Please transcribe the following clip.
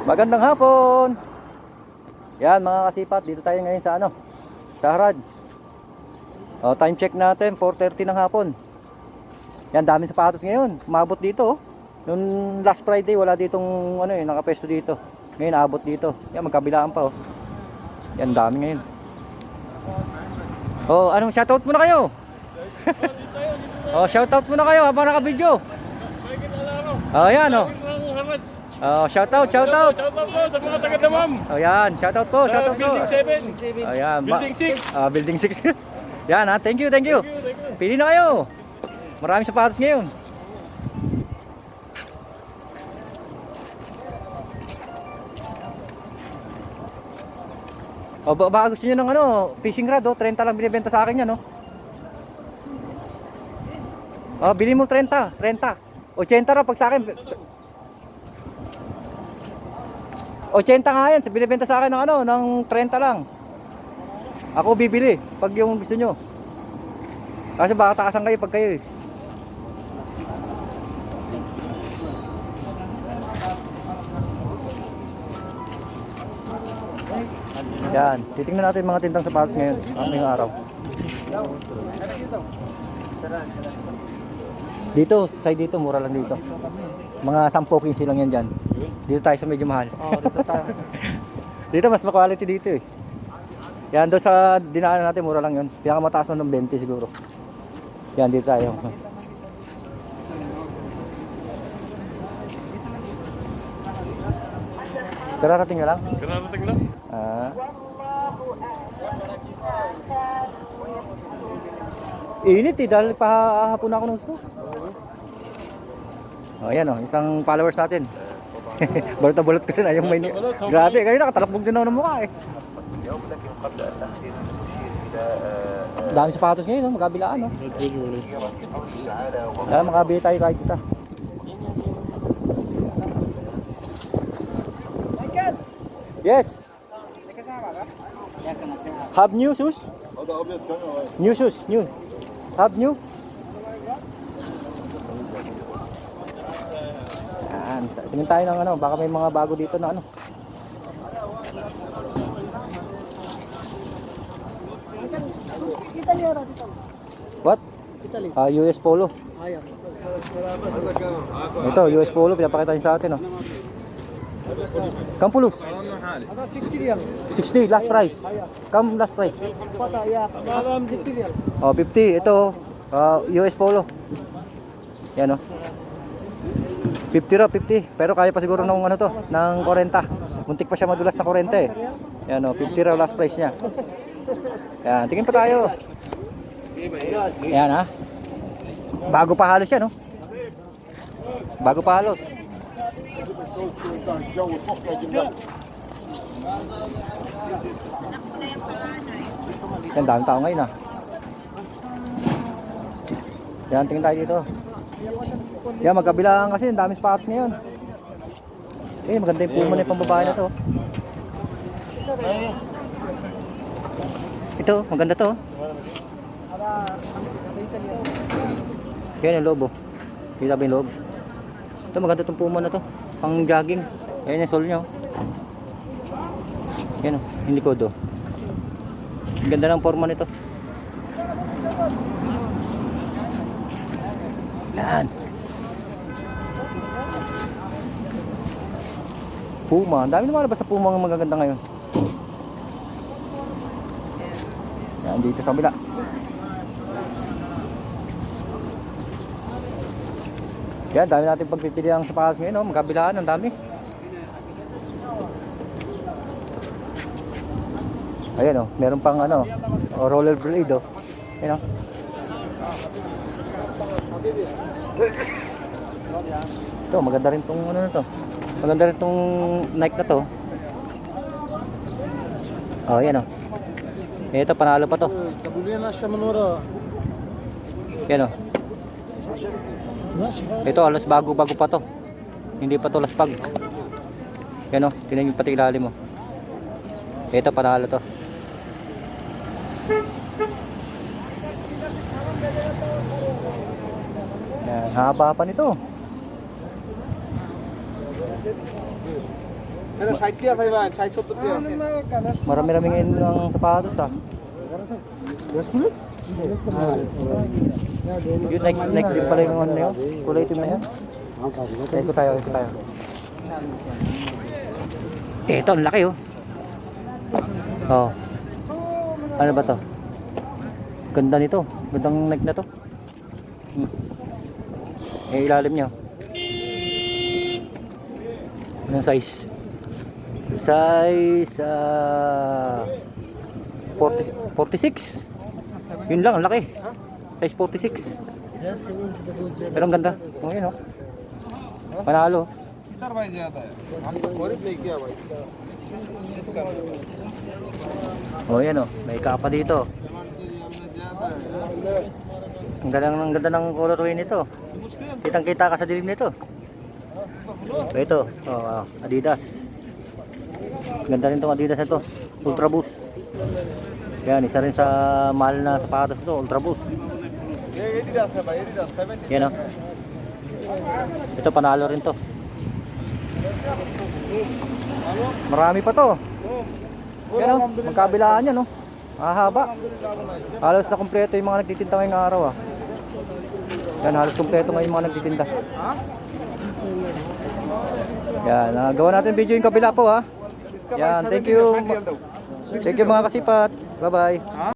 Magandang hapon. Yan mga kasipat, dito tayo ngayon sa sa Harrods. Time check natin 4:30 ng hapon. Yan, daming sapatos ngayon. Umabot dito. Noong last Friday wala ditong nakapesto dito. Ngayon abot dito. Yan, magkabilaan pa oh. Yan, dami ngayon. Anong shoutout muna kayo? Shoutout muna kayo habang naka-video. Yan oh. Shoutout. Shoutout po sa mga taga-Damam. Yan, shoutout po. Building 7. Ayan, Building 6. Building 6. Yan ha, thank you. Pili na kayo. Maraming sapatos ngayon. Baka gusto nyo ng fishing rod 30 lang binibenta sa akin yan bilhin mo 30. 80 ra pag sa akin. 80 nga yan, binibenta sa akin ng 30 lang. Ako bibili pag yung gusto nyo. Kasi baka taasan kayo pag kayo Yan, titingnan natin mga tintang sapatos ngayon, ngayong araw. Dito, side dito, mura lang dito. Mga 10-15 lang yan dyan. Dito tayo sa medyo mahal. Dito tayo. Dito mas ma-quality dito eh. Yan, doon sa dinaanan natin, mura lang yun. Pinakamataas na ng 20 siguro. Yan, dito tayo. Kararating na lang? Kararating lang. Init eh, dahil pahapon ako ng gusto. Ayan isang followers natin. Balot-balot ka rin, ayaw may grabe, kayo nakatalakbog din ako ng mukha eh. Dami sapatos ngayon, magkabilaan Kaya makabili tayo kahit isa. Yes. Have new shoes? New shoes, new. Have new? Yan, tingin tayo ng baka may mga bago dito na What? US Polo. Ito, US Polo, pinapakita niyo sa atin Kampulos. 60 last price. Last price. 50. Ito US Polo. Yan 50 ra, 50. Pero kaya pa siguro ng ng 40. Muntik pa siya madulas na 40 eh. Yan 50 ra last price niya. Yan, tingin pa tayo. Yan Bago pa halos yan Bago pa halos. Yan, dami tao ngayon Yan, tingin tayo dito. Yan, magkabilang kasi, ang dami sapatos ngayon. Maganda yung puma na yung pambabae na to. Ito, maganda to. Yan yung loob Kita ba yung loob? Ito, maganda itong puma na to. Pang jogging. Ayan yung sole nyo. Yan yung likod Ang ganda ng forma nito. Yan. Puma. Ang dami lumalabas sa Puma ang magaganda ngayon. Yan, dito sa kabila. Yan, dami natin pagpipili ang sapatos ngayon magkabilaan, ang dami. Ayan meron pang roller blade Ayan Ito, maganda rin tong Maganda rin tong Nike na to. Ayan Ito, panalo pa to. Yan Ito, alas bago pa to. Hindi pa to laspag. Yan tingnan nyo pati ilalim mo. Ito, panalo to. Yan, haba pa nito. এটা 60 টাকা ভাই ভাই 60 70 টাকা Marami-rami ngayon ng sapatos ah. Yung Nike din pala yung ano yun. Kulay itim na yan. Ito tayo. Ito, ang laki oh. Oh. Ano ba to? Ganda nito. Gandang Nike na to. Ilalim nyo. Anong size? Size 46. Yun lang, ang laki. Size 46. Pero ang ganda. Oh, yun oh. Panalo. किधर भाई ज्यादा है हमको गरीब नहीं किया भाई इसका Oh, yan oh. May kapa dito. Ang ganda ng colorway nito. Kitang-kita ka sa dilim nito. Ito, Adidas. Ganda rin itong Adidas ito. Ultra Boost. Yan, isa rin sa mahal na sapatos ito, Ultra Boost. ये एडिडास है भाई एडिडास 70 Yan oh. Ito, panalo rin to. Marami pa to. Yan oh, magkabilaan yan oh. Mahaba. Halos na kumpleto yung mga nagtitinda ngayong araw ah. Yan, halos kumpleto ngayon yung mga nagtitinda. Yan, gawa natin video yung kabila po ha. Yan, thank you. Thank you mga kasipat. Bye bye.